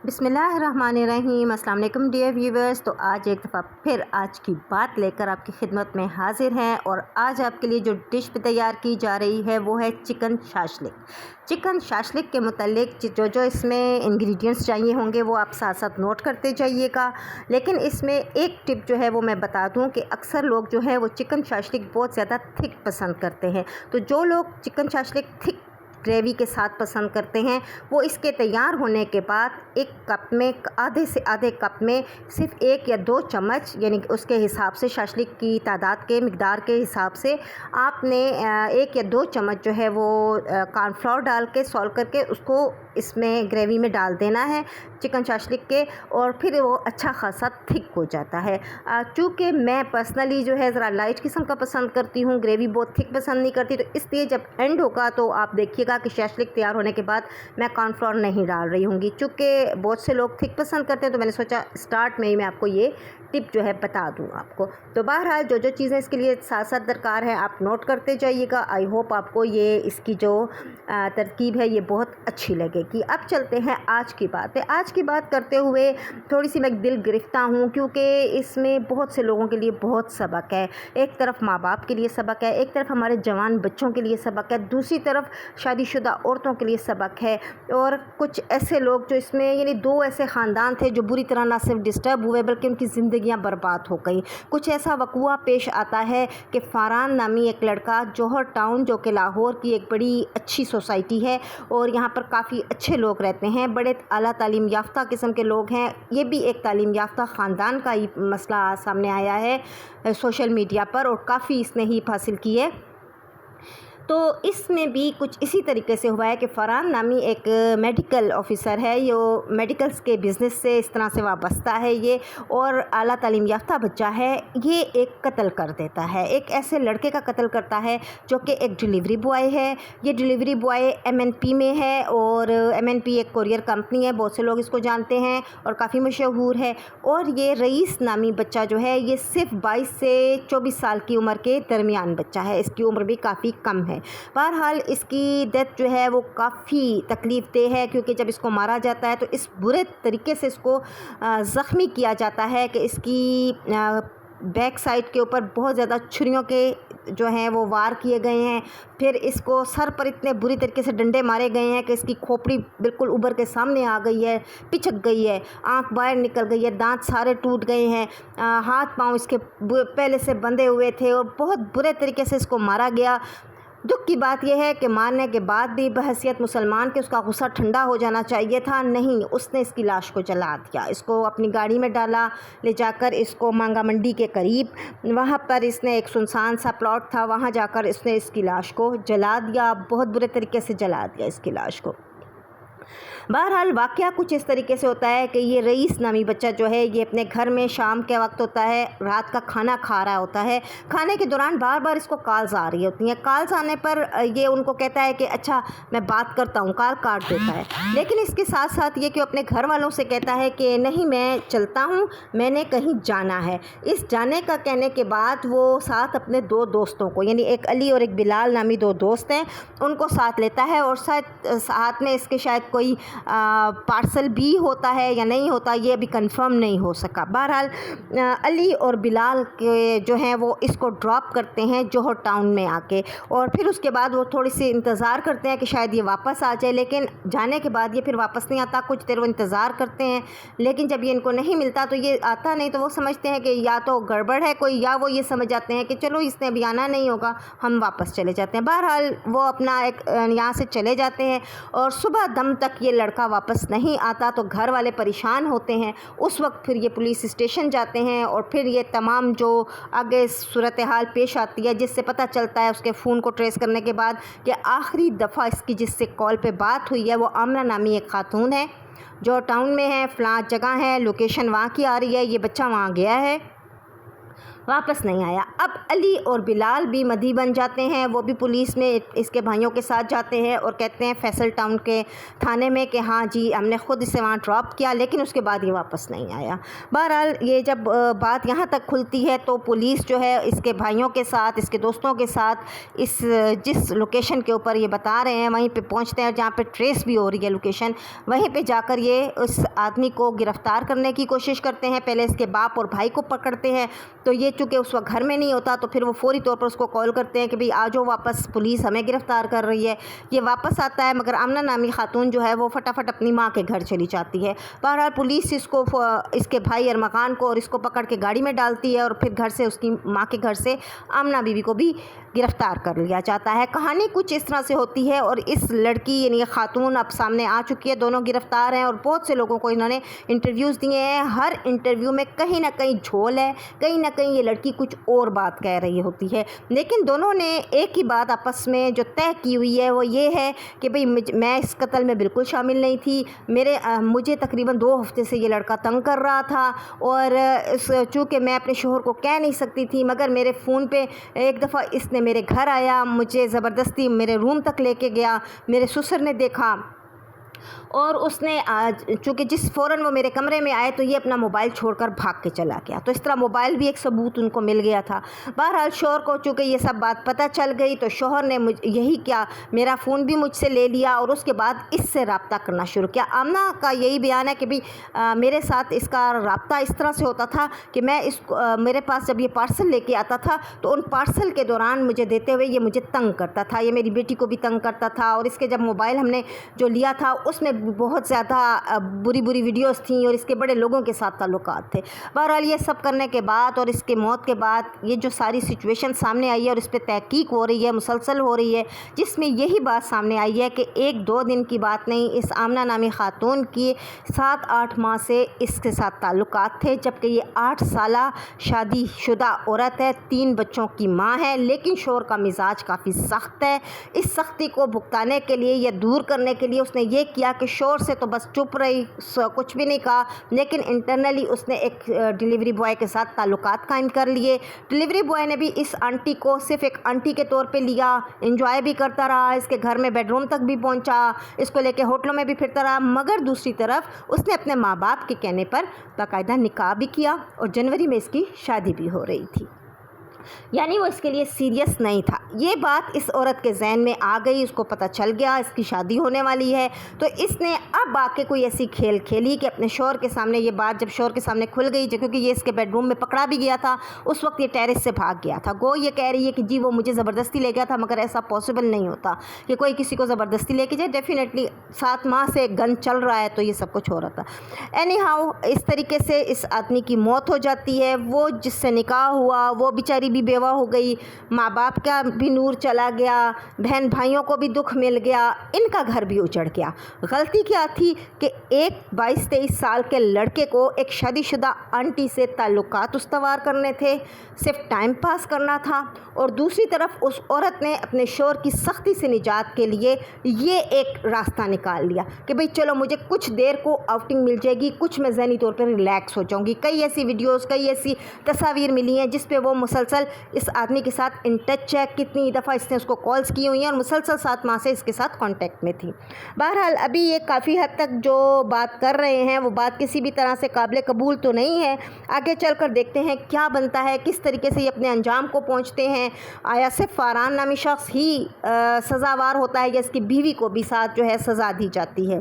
بسم اللہ الرحمن الرحیم۔ السلام علیکم ڈیئر ویورز۔ تو آج ایک دفعہ پھر آج کی بات لے کر آپ کی خدمت میں حاضر ہیں، اور آج آپ کے لیے جو ڈش تیار کی جا رہی ہے وہ ہے چکن شاشلک۔ چکن شاشلک کے متعلق جو اس میں انگریڈینٹس چاہیے ہوں گے وہ آپ ساتھ ساتھ نوٹ کرتے جائیے گا، لیکن اس میں ایک ٹپ جو ہے وہ میں بتا دوں کہ اکثر لوگ جو ہے وہ چکن شاشلک بہت زیادہ تھک پسند کرتے ہیں۔ تو جو لوگ چکن شاشلک تھک گریوی کے ساتھ پسند کرتے ہیں وہ اس کے تیار ہونے کے بعد ایک کپ میں آدھے سے آدھے کپ میں صرف 1 یا 2 چمچ، یعنی اس کے حساب سے شاشلک کی تعداد کے مقدار کے حساب سے آپ نے 1 یا 2 چمچ جو ہے وہ کارن فلاور ڈال کے سالٹ کر کے اس کو اس میں گریوی میں ڈال دینا ہے چکن شاشلک کے، اور پھر وہ اچھا خاصا تھک ہو جاتا ہے۔ چونکہ میں پرسنلی جو ہے ذرا لائٹ قسم کا پسند کرتی ہوں، گریوی بہت تھک پسند نہیں کرتی، تو اس لیے جب اینڈ ہوگا تو آپ دیکھیے گا کہ شاشلک تیار ہونے کے بعد میں کارن فلاور نہیں ڈال رہی ہوں گی، چونکہ بہت سے لوگ تھک پسند کرتے ہیں، تو میں نے سوچا اسٹارٹ میں ہی میں آپ کو یہ ٹپ جو ہے بتا دوں آپ کو۔ تو بہرحال جو چیزیں اس کے لیے ساتھ ساتھ درکار ہیں آپ نوٹ کرتے جائیے گا۔ آئی ہوپ آپ کو یہ اس کی جو ترکیب ہے یہ بہت اچھی لگے گی۔ اب چلتے ہیں آج کی بات پہ۔ آج کی بات کرتے ہوئے تھوڑی سی میں دل گرفتہ ہوں، کیونکہ اس میں بہت سے لوگوں کے لیے بہت سبق ہے۔ ایک طرف ماں باپ کے لیے سبق ہے، ایک طرف ہمارے جوان بچوں کے لیے سبق ہے، دوسری طرف شادی شدہ عورتوں کے لیے سبق ہے، اور کچھ ایسے لوگ جو اس میں، یعنی 2 ایسے خاندان تھے جو بری طرح نہ صرف ڈسٹرب ہوئے بلکہ ان کی زندگیاں برباد ہو گئیں۔ کچھ ایسا وقوع پیش آتا ہے کہ فاران نامی ایک لڑکا جوہر ٹاؤن، جو کہ لاہور کی ایک بڑی اچھی سوسائٹی ہے اور یہاں پر کافی اچھے لوگ رہتے ہیں، بڑے اعلیٰ تعلیم یافتہ قسم کے لوگ ہیں، یہ بھی ایک تعلیم یافتہ خاندان کا ہی مسئلہ سامنے آیا ہے سوشل میڈیا پر، اور کافی اس نے ہیپ حاصل کی ہے۔ تو اس میں بھی کچھ اسی طریقے سے ہوا ہے کہ فرحان نامی ایک میڈیکل آفیسر ہے، یہ میڈیکلز کے بزنس سے اس طرح سے وابستہ ہے یہ، اور اعلیٰ تعلیم یافتہ بچہ ہے، یہ ایک قتل کر دیتا ہے، ایک ایسے لڑکے کا قتل کرتا ہے جو کہ ایک ڈیلیوری بوائے ہے۔ یہ ڈیلیوری بوائے MNP میں ہے، اور MNP ایک کوریئر کمپنی ہے، بہت سے لوگ اس کو جانتے ہیں اور کافی مشہور ہے۔ اور یہ رئیس نامی بچہ جو ہے یہ صرف 22 سے 24 سال کی عمر کے درمیان بچہ ہے، اس کی عمر بھی کافی کم ہے۔ بہرحال اس کی ڈیتھ جو ہے وہ کافی تکلیف دہ ہے، کیونکہ جب اس کو مارا جاتا ہے تو اس برے طریقے سے اس کو زخمی کیا جاتا ہے کہ اس کی بیک سائڈ کے اوپر بہت زیادہ چھریوں کے جو ہیں وہ وار کیے گئے ہیں، پھر اس کو سر پر اتنے بری طریقے سے ڈنڈے مارے گئے ہیں کہ اس کی کھوپڑی بالکل ابھر کے سامنے آ گئی ہے، پچک گئی ہے، آنکھ باہر نکل گئی ہے، دانت سارے ٹوٹ گئے ہیں، ہاتھ پاؤں اس کے پہلے سے بندھے ہوئے تھے، اور بہت برے طریقے سے اس کو مارا گیا۔ دکھ کی بات یہ ہے کہ مارنے کے بعد بھی بحیثیت مسلمان کے اس کا غصہ ٹھنڈا ہو جانا چاہیے تھا، نہیں، اس نے اس کی لاش کو جلا دیا، اس کو اپنی گاڑی میں ڈالا، لے جا کر اس کو مانگا منڈی کے قریب، وہاں پر اس نے ایک سنسان سا پلاٹ تھا، وہاں جا کر اس نے اس کی لاش کو جلا دیا، بہت برے طریقے سے جلا دیا اس کی لاش کو۔ بہرحال واقعہ کچھ اس طریقے سے ہوتا ہے کہ یہ رئیس نامی بچہ جو ہے یہ اپنے گھر میں شام کے وقت ہوتا ہے، رات کا کھانا کھا رہا ہوتا ہے، کھانے کے دوران بار بار اس کو کالز آ رہی ہوتی ہیں، کالز آنے پر یہ ان کو کہتا ہے کہ اچھا میں بات کرتا ہوں، کال کاٹ دیتا ہے، لیکن اس کے ساتھ ساتھ یہ کہ اپنے گھر والوں سے کہتا ہے کہ نہیں میں چلتا ہوں، میں نے کہیں جانا ہے۔ اس جانے کا کہنے کے بعد وہ ساتھ اپنے 2 دوستوں کو، یعنی ایک علی اور ایک بلال نامی 2 دوست ہیں، ان کو ساتھ لیتا ہے، اور ساتھ میں اس کے شاید کوئی پارسل بھی ہوتا ہے یا نہیں ہوتا، یہ ابھی کنفرم نہیں ہو سکا۔ بہرحال علی اور بلال کے جو ہیں وہ اس کو ڈراپ کرتے ہیں جوہر ٹاؤن میں آ کے، اور پھر اس کے بعد وہ تھوڑی سی انتظار کرتے ہیں کہ شاید یہ واپس آ جائے، لیکن جانے کے بعد یہ پھر واپس نہیں آتا، کچھ دیر وہ انتظار کرتے ہیں، لیکن جب یہ ان کو نہیں ملتا تو یہ آتا نہیں، تو وہ سمجھتے ہیں کہ یا تو گڑبڑ ہے کوئی، یا وہ یہ سمجھ جاتے ہیں کہ چلو اس نے ابھی آنا نہیں ہوگا، ہم واپس چلے جاتے ہیں۔ بہرحال وہ اپنا ایک یہاں سے چلے جاتے ہیں، اور صبح دم تک یہ لڑکا واپس نہیں آتا، تو گھر والے پریشان ہوتے ہیں۔ اس وقت پھر یہ پولیس اسٹیشن جاتے ہیں، اور پھر یہ تمام جو آگے صورتحال پیش آتی ہے، جس سے پتہ چلتا ہے اس کے فون کو ٹریس کرنے کے بعد کہ آخری دفعہ اس کی جس سے کال پہ بات ہوئی ہے وہ آمنہ نامی ایک خاتون ہے جو ٹاؤن میں ہے، فلاں جگہ ہے، لوکیشن وہاں کی آ رہی ہے، یہ بچہ وہاں گیا ہے۔ واپس نہیں آیا۔ اب علی اور بلال بھی مدعی بن جاتے ہیں، وہ بھی پولیس میں اس کے بھائیوں کے ساتھ جاتے ہیں اور کہتے ہیں فیصل ٹاؤن کے تھانے میں کہ ہاں جی ہم نے خود اسے وہاں ڈراپ کیا، لیکن اس کے بعد یہ واپس نہیں آیا۔ بہرحال یہ جب بات یہاں تک کھلتی ہے تو پولیس جو ہے اس کے بھائیوں کے ساتھ، اس کے دوستوں کے ساتھ جس لوکیشن کے اوپر یہ بتا رہے ہیں وہیں پہ پہنچتے ہیں، جہاں پہ ٹریس بھی ہو رہی ہے لوکیشن، وہیں پہ جا کر یہ اس آدمی کو گرفتار کرنے کی کوشش کرتے ہیں۔ پہلے اس کے باپ اور بھائی کو پکڑتے ہیں، تو یہ چونکہ اس وقت گھر میں نہیں ہوتا تو پھر وہ فوری طور پر اس کو کال کرتے ہیں کہ بھئی آ جاؤ واپس، پولیس ہمیں گرفتار کر رہی ہے۔ یہ واپس آتا ہے، مگر آمنہ نامی خاتون جو ہے وہ فٹافٹ اپنی ماں کے گھر چلی جاتی ہے۔ بہرحال پولیس اس کے بھائی ارمغان کو اور اس کو پکڑ کے گاڑی میں ڈالتی ہے اور پھر گھر سے اس کی ماں کے گھر سے آمنہ بیوی کو بھی گرفتار کر لیا جاتا ہے۔ کہانی کچھ اس طرح سے ہوتی ہے اور اس لڑکی یعنی یہ خاتون اب سامنے آ چکی ہے، دونوں گرفتار ہیں اور بہت سے لوگوں کو انہوں نے انٹرویوز دیے ہیں۔ ہر انٹرویو میں کہیں نہ کہیں جھول ہے، کہیں نہ کہیں یہ لڑکی کچھ اور بات کہہ رہی ہوتی ہے، لیکن دونوں نے ایک ہی بات آپس میں جو طے کی ہوئی ہے وہ یہ ہے کہ بھئی میں اس قتل میں بالکل شامل نہیں تھی، مجھے تقریباً 2 ہفتے سے یہ لڑکا تنگ کر رہا تھا اور چونکہ میں اپنے شوہر کو کہہ نہیں سکتی تھی، مگر میرے فون پہ ایک دفعہ اس نے میرے گھر آیا، مجھے زبردستی میرے روم تک لے کے گیا، میرے سسر نے دیکھا اور اس نے چونکہ فوراً وہ میرے کمرے میں آئے تو یہ اپنا موبائل چھوڑ کر بھاگ کے چلا گیا، تو اس طرح موبائل بھی ایک ثبوت ان کو مل گیا تھا۔ بہرحال شوہر کو چونکہ یہ سب بات پتہ چل گئی تو شوہر نے یہی کیا، میرا فون بھی مجھ سے لے لیا اور اس کے بعد اس سے رابطہ کرنا شروع کیا۔ آمنہ کا یہی بیان ہے کہ بھی میرے ساتھ اس کا رابطہ اس طرح سے ہوتا تھا کہ میں میرے پاس جب یہ پارسل لے کے آتا تھا تو ان پارسل کے دوران مجھے دیتے ہوئے یہ مجھے تنگ کرتا تھا، یہ میری بیٹی کو بھی تنگ کرتا تھا، اور اس کے جب موبائل ہم نے جو لیا تھا اس میں بہت زیادہ بری ویڈیوز تھیں اور اس کے بڑے لوگوں کے ساتھ تعلقات تھے۔ بہرحال یہ سب کرنے کے بعد اور اس کے موت کے بعد یہ جو ساری سچویشن سامنے آئی ہے اور اس پہ تحقیق ہو رہی ہے، مسلسل ہو رہی ہے، جس میں یہی بات سامنے آئی ہے کہ 1-2 دن کی بات نہیں، اس آمنہ نامی خاتون کی 7-8 ماہ سے اس کے ساتھ تعلقات تھے، جبکہ یہ 8 سالہ شادی شدہ عورت ہے، 3 بچوں کی ماں ہے، لیکن شوہر کا مزاج کافی سخت ہے۔ اس سختی کو بھگتانے کے لیے یا دور کرنے کے لیے اس نے یہ کیا کہ شوہر سے تو بس چپ رہی، کچھ بھی نہیں کہا، لیکن انٹرنلی اس نے ایک ڈیلیوری بوائے کے ساتھ تعلقات قائم کر لیے۔ ڈیلیوری بوائے نے بھی اس آنٹی کو صرف ایک آنٹی کے طور پہ لیا، انجوائے بھی کرتا رہا، اس کے گھر میں بیڈ روم تک بھی پہنچا، اس کو لے کے ہوٹلوں میں بھی پھرتا رہا، مگر دوسری طرف اس نے اپنے ماں باپ کے کہنے پر باقاعدہ نکاح بھی کیا اور جنوری میں اس کی شادی بھی ہو رہی تھی، یعنی وہ اس کے لیے سیریس نہیں تھا۔ یہ بات اس عورت کے ذہن میں آ گئی، اس کو پتہ چل گیا اس کی شادی ہونے والی ہے، تو اس نے اب آ کے کوئی ایسی کھیل کھیلی کہ اپنے شوہر کے سامنے یہ بات جب شوہر کے سامنے کھل گئی، کیونکہ یہ اس کے بیڈ روم میں پکڑا بھی گیا تھا، اس وقت یہ ٹیرس سے بھاگ گیا تھا، گو یہ کہہ رہی ہے کہ جی وہ مجھے زبردستی لے گیا تھا، مگر ایسا پاسبل نہیں ہوتا کہ کوئی کسی کو زبردستی لے کے جائے، ڈیفینیٹلی 7 ماہ سے گن چل رہا ہے تو یہ سب کچھ ہو رہا تھا۔ اینی ہاؤ اس طریقے سے اس آدمی کی موت ہو جاتی ہے، وہ جس سے نکاح ہوا وہ بیچاری بھی بیوہ ہو گئی، ماں باپ کا بھی نور چلا گیا، بہن بھائیوں کو بھی دکھ مل گیا، ان کا گھر بھی اجڑ گیا۔ غلطی کیا تھی کہ ایک 22-23 سال کے لڑکے کو ایک شادی شدہ آنٹی سے تعلقات استوار کرنے تھے، صرف ٹائم پاس کرنا تھا، اور دوسری طرف اس عورت نے اپنے شوہر کی سختی سے نجات کے لیے یہ ایک راستہ نکال لیا کہ بھئی چلو مجھے کچھ دیر کو آؤٹنگ مل جائے گی، کچھ میں ذہنی طور پر ریلیکس ہو جاؤں گی۔ کئی ایسی ویڈیوز، کئی ایسی تصاویر ملی ہیں جس پہ وہ مسلسل اس آدمی کے ساتھ ان ٹچ ہے، کتنی دفعہ اس نے اس کو کالز کی ہوئی ہیں اور مسلسل 7 ماہ سے اس کے ساتھ کانٹیکٹ میں تھی۔ بہرحال ابھی یہ کافی حد تک جو بات کر رہے ہیں وہ بات کسی بھی طرح سے قابل قبول تو نہیں ہے، آگے چل کر دیکھتے ہیں کیا بنتا ہے، کس طریقے سے یہ اپنے انجام کو پہنچتے ہیں۔ آیا صرف فاران نامی شخص ہی سزاوار ہوتا ہے یا اس کی بیوی کو بھی ساتھ جو ہے سزا دی جاتی ہے؟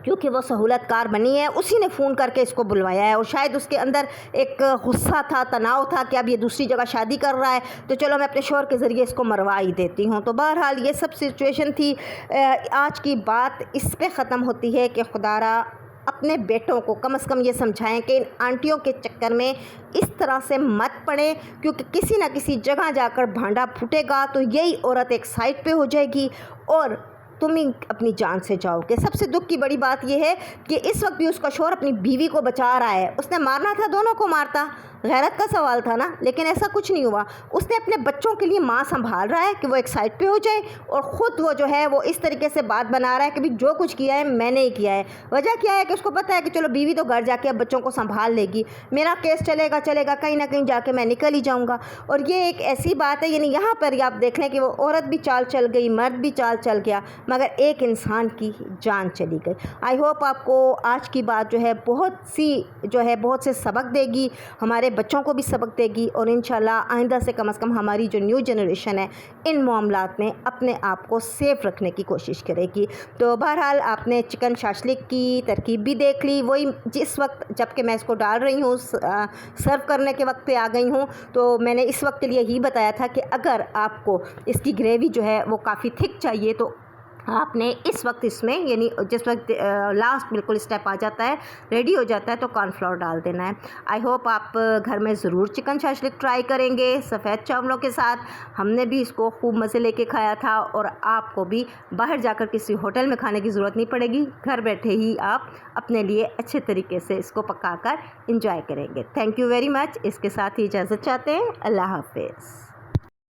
کیونکہ وہ سہولت کار بنی ہے، اسی نے فون کر کے اس کو بلوایا ہے، اور شاید اس کے اندر ایک غصہ تھا، تناؤ تھا کہ اب یہ دوسری جگہ شادی کر رہا ہے تو چلو میں اپنے شوہر کے ذریعے اس کو مروا ہی دیتی ہوں۔ تو بہرحال یہ سب سچویشن تھی۔ آج کی بات اس پہ ختم ہوتی ہے کہ خدا را اپنے بیٹوں کو کم از کم یہ سمجھائیں کہ ان آنٹیوں کے چکر میں اس طرح سے مت پڑیں، کیونکہ کسی نہ کسی جگہ جا کر بھانڈا پھوٹے گا تو یہی عورت ایک سائڈ پہ ہو جائے گی اور تم ہی اپنی جان سے جاؤ گے۔ سب سے دکھ کی بڑی بات یہ ہے کہ اس وقت بھی اس کا شوہر اپنی بیوی کو بچا رہا ہے۔ اس نے مارنا تھا دونوں کو مارتا، غیرت کا سوال تھا نا، لیکن ایسا کچھ نہیں ہوا۔ اس نے اپنے بچوں کے لیے ماں سنبھال رہا ہے کہ وہ ایک سائڈ پہ ہو جائے، اور خود وہ جو ہے وہ اس طریقے سے بات بنا رہا ہے کہ بھی جو کچھ کیا ہے میں نے ہی کیا ہے۔ وجہ کیا ہے کہ اس کو پتہ ہے کہ چلو بیوی تو گھر جا کے اب بچوں کو سنبھال لے گی، میرا کیس چلے گا کہیں نہ کہیں جا کے میں نکل ہی جاؤں گا۔ اور یہ ایک ایسی بات ہے، یعنی یہاں پر آپ دیکھ لیں کہ وہ عورت بھی چال چل گئی، مرد بھی چال چل گیا، مگر ایک انسان کی جان چلی گئی۔ آئی ہوپ آپ کو آج کی بات جو ہے بہت سے سبق دے گی، ہمارے بچوں کو بھی سبق دے گی، اور انشاءاللہ آئندہ سے کم ہماری جو نیو جنریشن ہے ان معاملات میں اپنے آپ کو سیف رکھنے کی کوشش کرے گی۔ تو بہرحال آپ نے چکن شاشلک کی ترکیب بھی دیکھ لی، وہی جس وقت جب کہ میں اس کو ڈال رہی ہوں، سرو کرنے کے وقت پہ آ گئی ہوں، تو میں نے اس وقت کے لیے یہی بتایا تھا کہ اگر آپ کو اس کی گریوی جو ہے وہ کافی تھک چاہیے تو آپ نے اس وقت اس میں، یعنی جس وقت لاسٹ بالکل اسٹیپ آ جاتا ہے، ریڈی ہو جاتا ہے، تو کارن فلاور ڈال دینا ہے۔ آئی ہوپ آپ گھر میں ضرور چکن شاشلک ٹرائی کریں گے سفید چاولوں کے ساتھ۔ ہم نے بھی اس کو خوب مزے لے کے کھایا تھا، اور آپ کو بھی باہر جا کر کسی ہوٹل میں کھانے کی ضرورت نہیں پڑے گی، گھر بیٹھے ہی آپ اپنے لیے اچھے طریقے سے اس کو پکا کر انجوائے کریں گے۔ Thank you very much. اس کے ساتھ ہی اجازت چاہتے ہیں، اللہ حافظ۔